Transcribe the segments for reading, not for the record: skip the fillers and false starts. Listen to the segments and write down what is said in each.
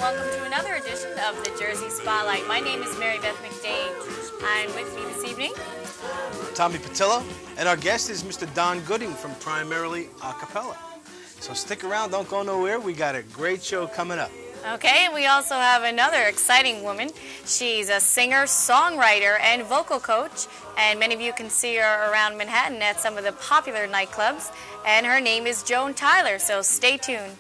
welcome to another edition of the Jersey Spotlight. My name is Marybeth McDade, and with me this evening, Tommy Petillo, and our guest is Mr. Don Gooding from Primarily Acapella. So stick around, don't go nowhere. We got a great show coming up. Okay, and we also have another exciting woman. She's a singer, songwriter, and vocal coach, and many of you can see her around Manhattan at some of the popular nightclubs, and her name is Joan Tyler, so stay tuned.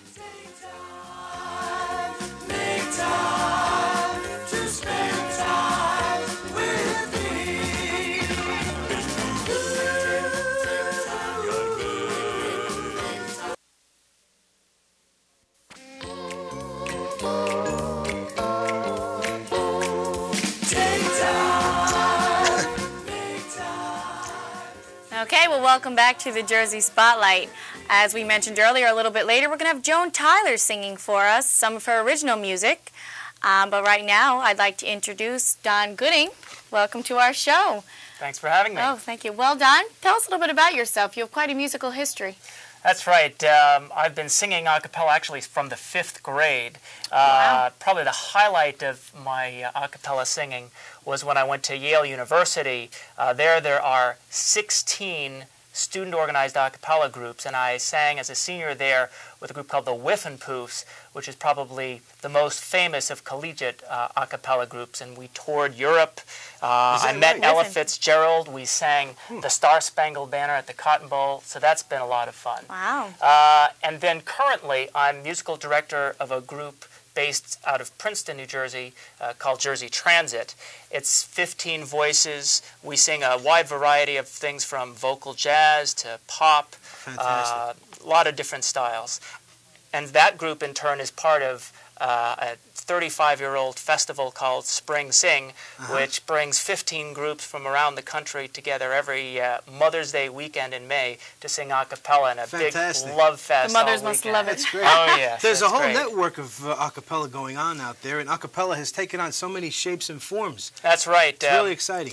Okay, well, welcome back to the Jersey Spotlight. As we mentioned earlier, a little bit later, we're going to have Joan Tyler singing for us some of her original music. But right now, I'd like to introduce Don Gooding. Welcome to our show. Thanks for having me. Oh, thank you. Well, Don, tell us a little bit about yourself. You have quite a musical history. That's right. I've been singing a cappella actually from the 5th grade. Wow. Probably the highlight of my a cappella singing was when I went to Yale University. There are 16 student-organized a cappella groups, and I sang as a senior there with a group called the Whiffenpoofs, which is probably the most famous of collegiate a cappella groups, and we toured Europe. I met Ella Fitzgerald. We sang the Star-Spangled Banner at the Cotton Bowl, so that's been a lot of fun. Wow. And then currently, I'm musical director of a group based out of Princeton, New Jersey, called Jersey Transit. It's 15 voices. We sing a wide variety of things from vocal jazz to pop, a lot of different styles. And that group, in turn, is part of a 35-year-old festival called Spring Sing, which brings 15 groups from around the country together every Mother's Day weekend in May to sing a cappella in a big love fest. The mothers must love it. That's great. Oh, yeah. There's a whole network of a cappella going on out there, and a cappella has taken on so many shapes and forms. That's right. It's really exciting.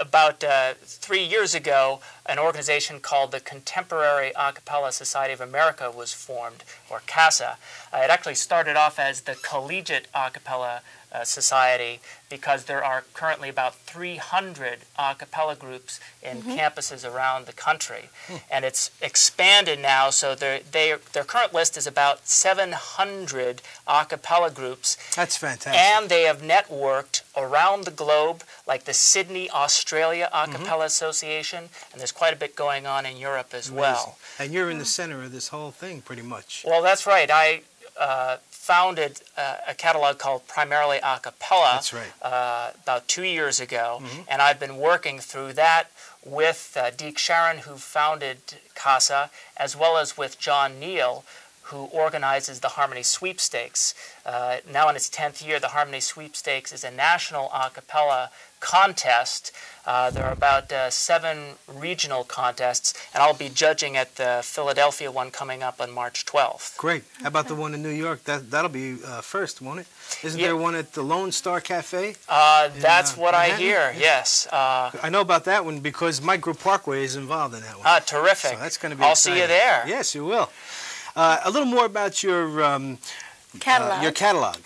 About 3 years ago, an organization called the Contemporary A Cappella Society of America was formed, or CASA. It actually started off as the Collegiate A Cappella Society because there are currently about 300 a cappella groups in campuses around the country. And it's expanded now, so their current list is about 700 a cappella groups. That's fantastic. And they have networked around the globe, like the Sydney, Australia A Cappella Association, and there's quite a bit going on in Europe as well. And you're in the center of this whole thing, pretty much. Well, that's right. I founded a catalog called Primarily Acapella. That's right. About 2 years ago, and I've been working through that with Deke Sharon, who founded CASA, as well as with John Neal, who organizes the Harmony Sweepstakes. Now in its 10th year, the Harmony Sweepstakes is a national a cappella contest. There are about 7 regional contests, and I'll be judging at the Philadelphia one coming up on March 12th. Great. How about the one in New York? That'll be first, won't it? Isn't there one at the Lone Star Cafe? That's what I Manhattan? hear, yes. I know about that one because Micro Parkway is involved in that one. Terrific. So that's going to be I'll exciting. see you there. Yes, you will. A little more about your Catalog. Your catalog.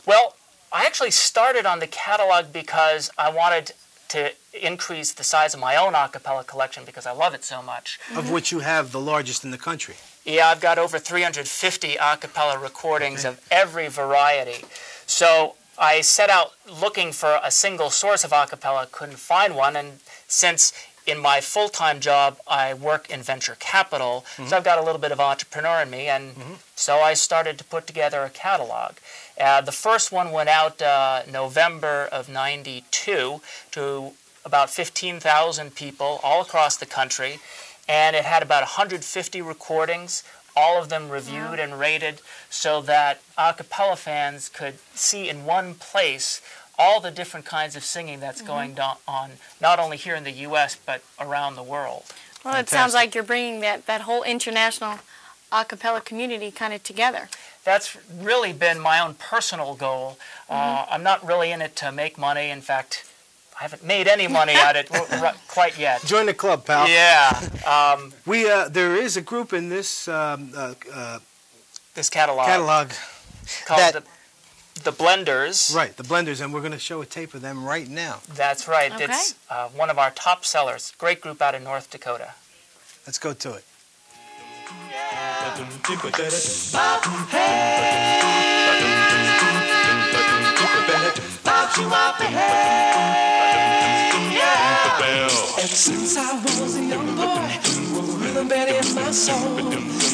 Well, I actually started on the catalog because I wanted to increase the size of my own a cappella collection because I love it so much. Of which you have the largest in the country. Yeah, I've got over 350 a cappella recordings of every variety. So I set out looking for a single source of a cappella, couldn't find one, and since in my full-time job I work in venture capital, so I've got a little bit of entrepreneur in me, and so I started to put together a catalog. The first one went out November of '92 to about 15,000 people all across the country, and it had about 150 recordings, all of them reviewed and rated, so that a cappella fans could see in one place all the different kinds of singing that's going on, not only here in the U.S., but around the world. Well, it sounds like you're bringing that whole international a cappella community kind of together. That's really been my own personal goal. I'm not really in it to make money. In fact, I haven't made any money at it quite yet. Join the club, pal. Yeah. There is a group in this This catalog. called the Blenders. Right, the Blenders, and we're going to show a tape of them right now. That's right. Okay. It's one of our top sellers. Great group out of North Dakota. Let's go to it. Ever since I was a young boy, rhythm bed in my soul.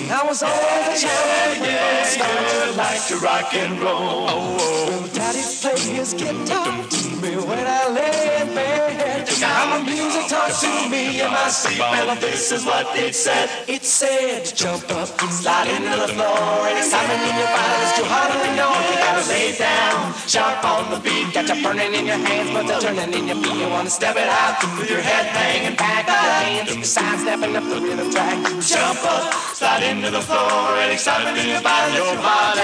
I was always a child, started like to rock and roll. Well, Daddy played his guitar to me when I lay in bed. Now my music talks to me in my sleep, and this is what it said. It said, jump up, slide into the floor, and excitement in your body is too hard to ignore. You gotta lay down, sharp on the beat, got you burning in your hands, but they're turning in your feet. You wanna step it out with your head hanging back, your hands sidestepping up the rhythm track. Jump up, slide into the floor, and excitement in your body, your body.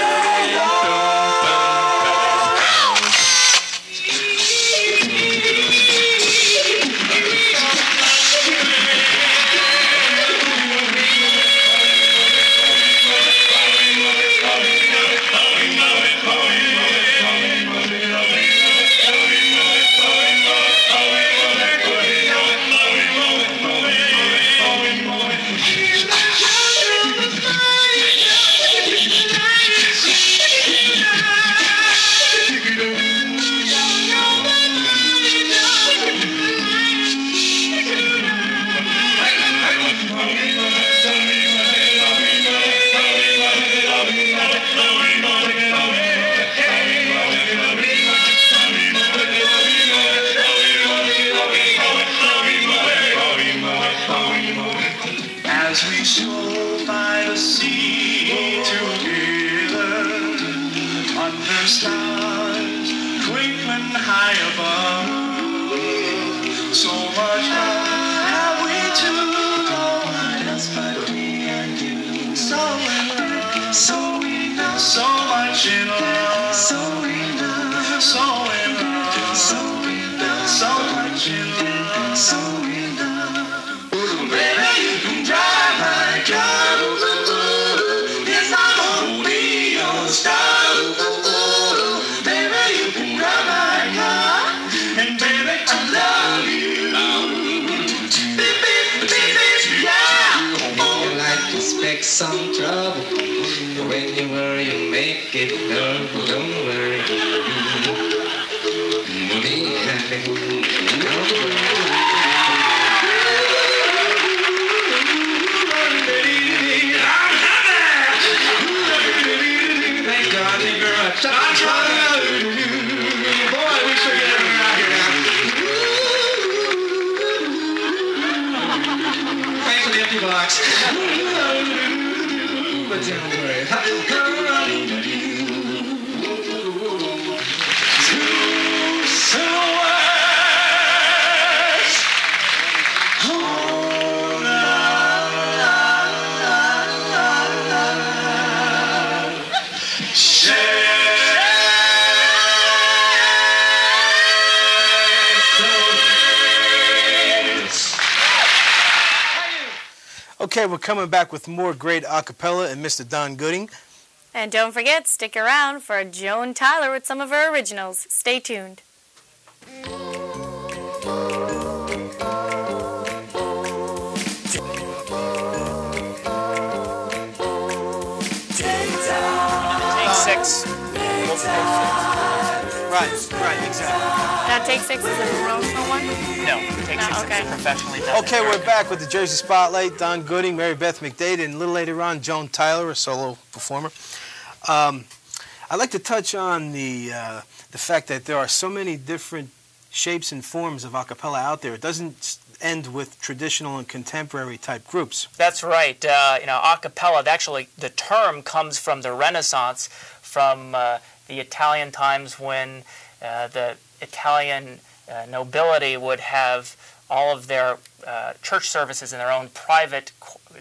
As we stroll by the sea together, under stars twinkling high above, so much love have we two, no one else but me and you. So in love, so in love, so much in love, so in love, so in love, so in love, so much in love, so in love. Baby, you can drive my car. Yes, I'm only your star. Baby, you can drive my car. And baby, I love you. Beep, beep, beep, beep, yeah. You like to expect some trouble. When you worry, you make it. No, don't worry. Be happy. Thank God, thank you very much. I'm trying to. Boy, we should get everyone out here now. Thanks for the empty box. But don't worry. Come running to you. Okay, we're coming back with more great acapella and Mr. Don Gooding. And don't forget, stick around for Joan Tyler with some of her originals. Stay tuned. Take six. Right, exactly. Now, Take Six is a promotional one? No, Take No, Six okay. is a professionally done. Okay, we're back with the Jersey Spotlight. Don Gooding, Marybeth McDade, and a little later on, Joan Tyler, a solo performer. I'd like to touch on the fact that there are so many different shapes and forms of acapella out there. It doesn't end with traditional and contemporary type groups. That's right. Acapella, actually, the term comes from the Renaissance, from the Italian times when the Italian nobility would have all of their church services in their own private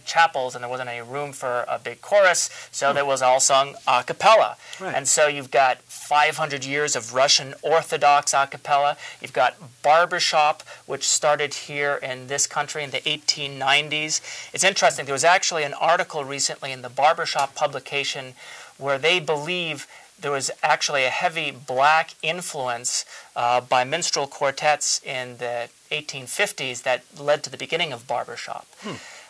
chapels, and there wasn't any room for a big chorus, so that was all sung a cappella. Right. And so you've got 500 years of Russian Orthodox a cappella. You've got barbershop, which started here in this country in the 1890s. It's interesting, there was actually an article recently in the barbershop publication where they believe there was actually a heavy black influence by minstrel quartets in the 1850s that led to the beginning of barbershop.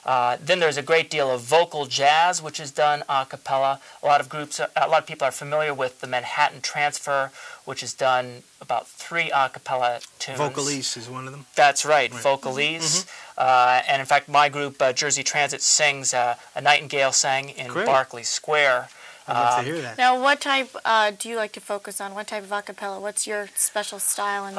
Then there's a great deal of vocal jazz, which is done a cappella. A lot of people are familiar with the Manhattan Transfer, which is done about 3 a cappella tunes. Vocalese is one of them. That's right, Vocalese. And in fact, my group, Jersey Transit, sings A Nightingale Sang in Berkeley Square. I'd love to hear that. Now, what type do you like to focus on? What type of a cappella? What's your special style?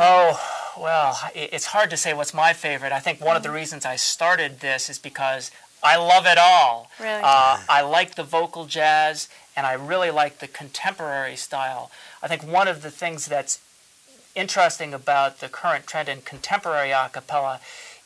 Well, it's hard to say what's my favorite. I think one of the reasons I started this is because I love it all. Really? I like the vocal jazz, and I really like the contemporary style. I think one of the things that's interesting about the current trend in contemporary a cappella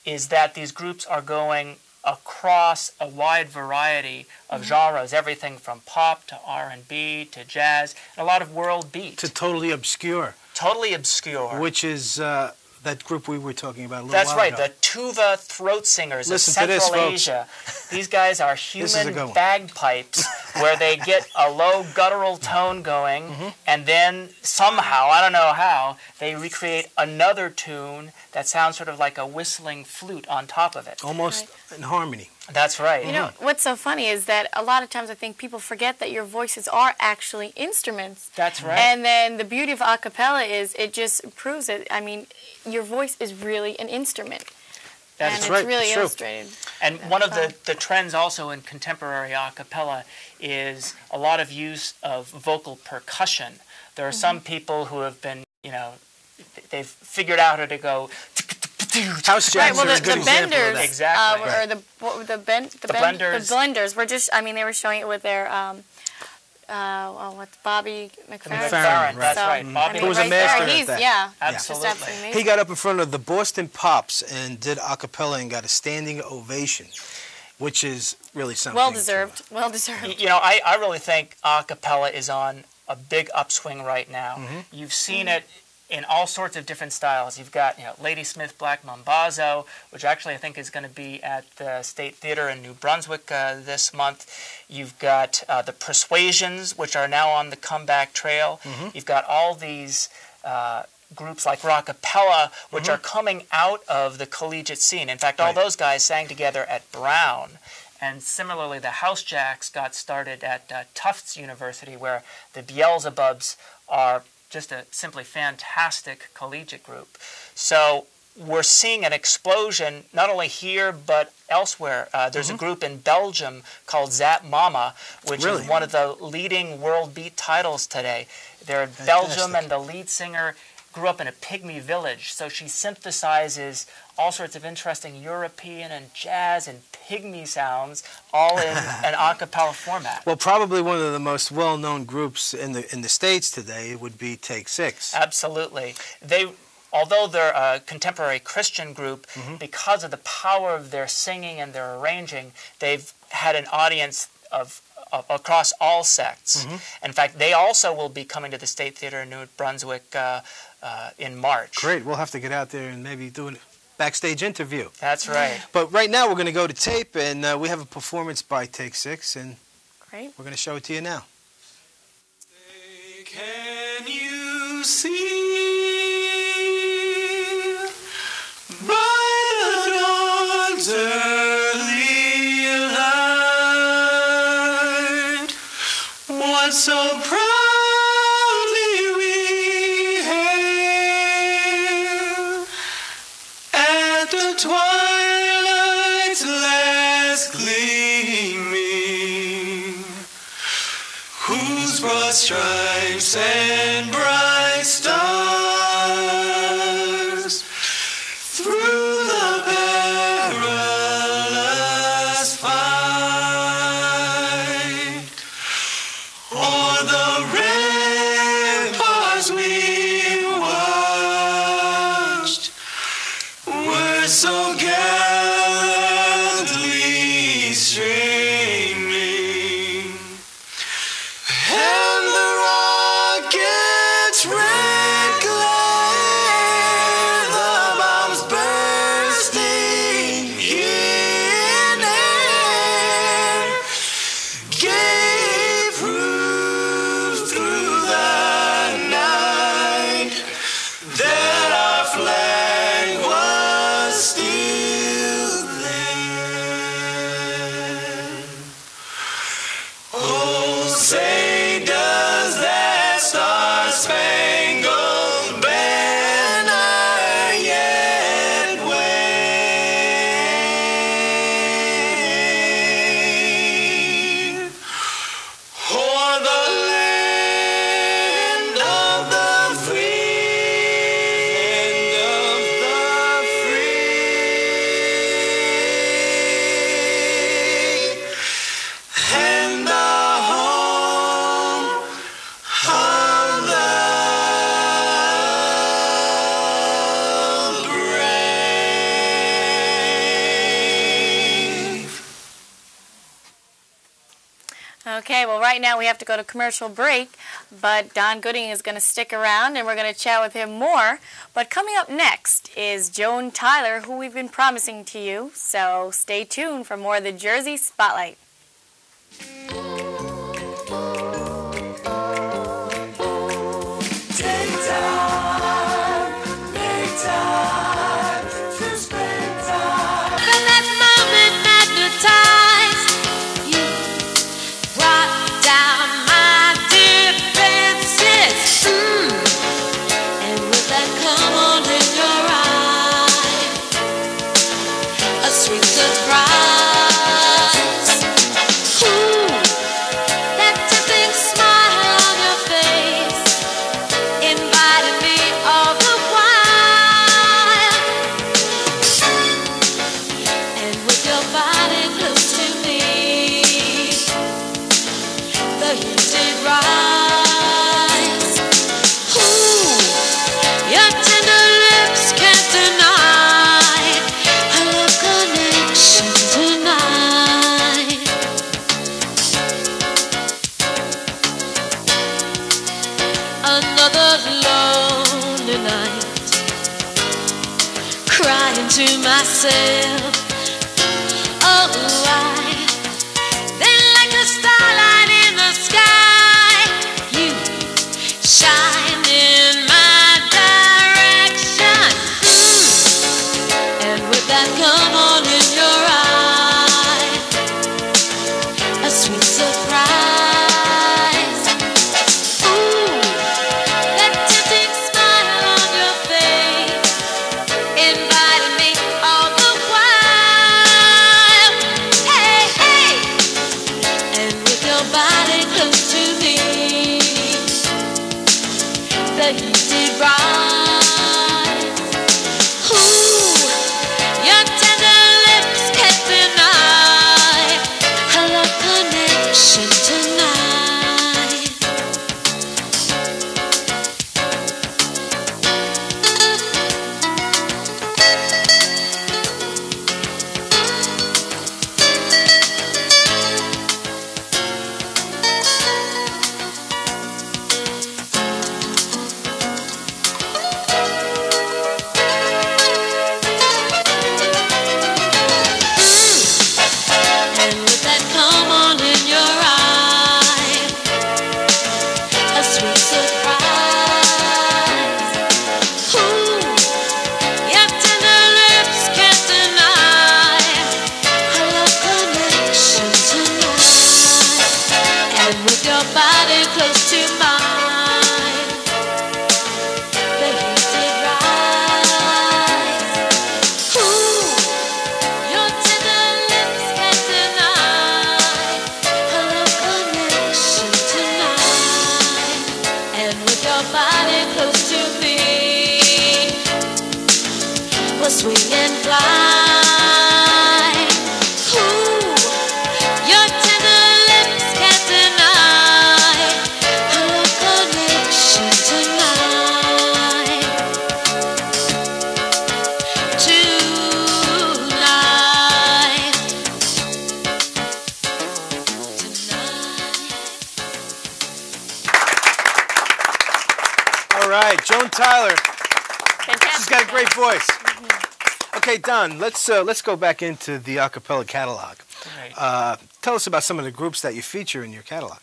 is that these groups are going across a wide variety of genres, everything from pop to R&B to jazz, and a lot of world beat. To totally obscure. Totally obscure. Which is that group we were talking about a little That's while right, ago. the tuva throat singers Listen of Central to this, Asia. These guys are human bagpipes where they get a low guttural tone going, and then somehow, I don't know how, they recreate another tune that sounds sort of like a whistling flute on top of it. Almost in harmony. That's right. You know, what's so funny is that a lot of times I think people forget that your voices are actually instruments. That's right. And then the beauty of a cappella is it just proves it. I mean, your voice is really an instrument. That's and right. it's really It's illustrated. And one of the trends also in contemporary a cappella is a lot of use of vocal percussion. There are some people who have been, you know, they've figured out how to go. House jazz Right, well, are a good the example of benders, that. Exactly. or the blenders. The blenders were just, I mean, they were showing it with their, what's Bobby McFerrin? McFerrin, that's So, right. Bobby Who was a right master there, at that. Yeah, Absolutely. just absolutely amazing. He got up in front of the Boston Pops and did a cappella and got a standing ovation, which is really something. Well deserved. Well deserved. You know, I really think a cappella is on a big upswing right now. You've seen it in all sorts of different styles. You've got, you know, Ladysmith Black Mambazo, which actually I think is going to be at the State Theater in New Brunswick this month. You've got the Persuasions, which are now on the comeback trail. You've got all these groups like Rockapella, which are coming out of the collegiate scene. In fact, all those guys sang together at Brown. And similarly, the House Jacks got started at Tufts University, where the Beelzebubs are just a simply fantastic collegiate group. So we're seeing an explosion, not only here, but elsewhere. There's a group in Belgium called Zap Mama, which is one of the leading world beat titles today. They're in Belgium, and the lead singer grew up in a pygmy village, so she synthesizes all sorts of interesting European and jazz and pygmy sounds, all in an a cappella format. Well, probably one of the most well-known groups in the States today would be Take Six. Absolutely. Although they're a contemporary Christian group, because of the power of their singing and their arranging, they've had an audience of across all sects. In fact, they also will be coming to the State Theater in New Brunswick in March. Great. We'll have to get out there and maybe do a backstage interview. That's right. But right now we're going to go to tape, and we have a performance by Take Six, and Great. we're going to show it to you now. Can you see by the dawn's early light what so proudly we hailed at the twilight's last gleaming, whose broad stripes and bright stars through the perilous fight o'er the ramparts we watched were so gallantly streaming. And the rocket right now we have to go to commercial break, but Don Gooding is going to stick around and we're going to chat with him more. But coming up next is Joan Tyler, who we've been promising to you. So stay tuned for more of the Jersey Spotlight. To myself, oh, then like a starlight in the sky, you shine in my direction, and with that come on in your eye, a sweet surprise. Swing and fly. Ooh, your tender lips can't deny our connection tonight. All right, Joan Tyler. Fantastic. She's got a great voice. Okay, Don, let's go back into the acapella catalog. Right. Tell us about some of the groups that you feature in your catalog.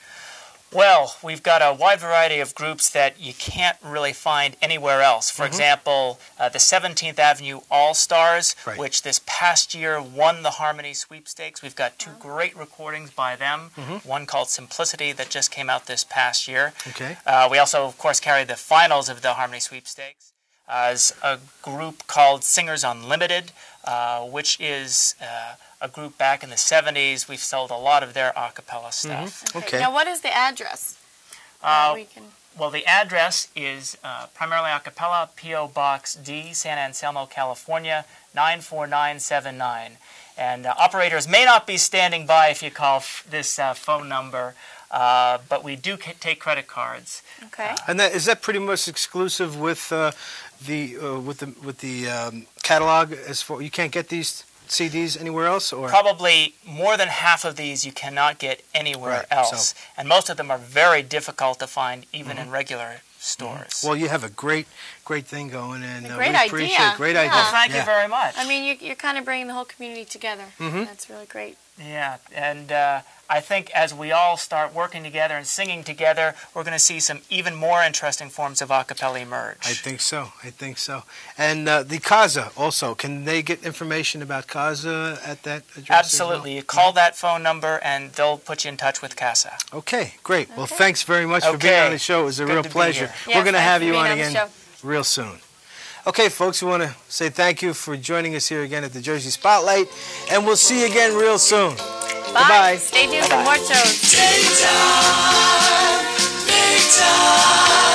Well, we've got a wide variety of groups that you can't really find anywhere else. For example, the 17th Avenue All-Stars, which this past year won the Harmony Sweepstakes. We've got two great recordings by them. One called Simplicity that just came out this past year. Okay. We also, of course, carry the finals of the Harmony Sweepstakes as a group called Singers Unlimited, which is a group back in the 70s. We've sold a lot of their a cappella stuff. Okay. Now, what is the address? Well, the address is primarily a cappella, P.O. Box D, San Anselmo, California, 94979. And operators may not be standing by if you call this phone number, but we do take credit cards. Okay. And is that pretty much exclusive with the catalog? As for you can't get these CDs anywhere else? Or Probably more than half of these you cannot get anywhere else. And most of them are very difficult to find even in regular stores. Well, you have a great thing going, and great we appreciate idea. Great Yeah. idea. Well, thank you very much. I mean, you're kind of bringing the whole community together. That's really great. Yeah, and I think as we all start working together and singing together, we're going to see some even more interesting forms of a cappella emerge. I think so. And the Casa also, can they get information about Casa at that address? Absolutely. You call that phone number and they'll put you in touch with Casa. Okay, great. Well, thanks very much for being on the show. It was a Good real to be pleasure. here. We're going to Yes, have thanks you for on being the again show. real soon. Okay, folks, we want to say thank you for joining us here again at the Jersey Spotlight, and we'll see you again real soon. Bye. Bye-bye. Stay tuned for more shows. Big time, big time.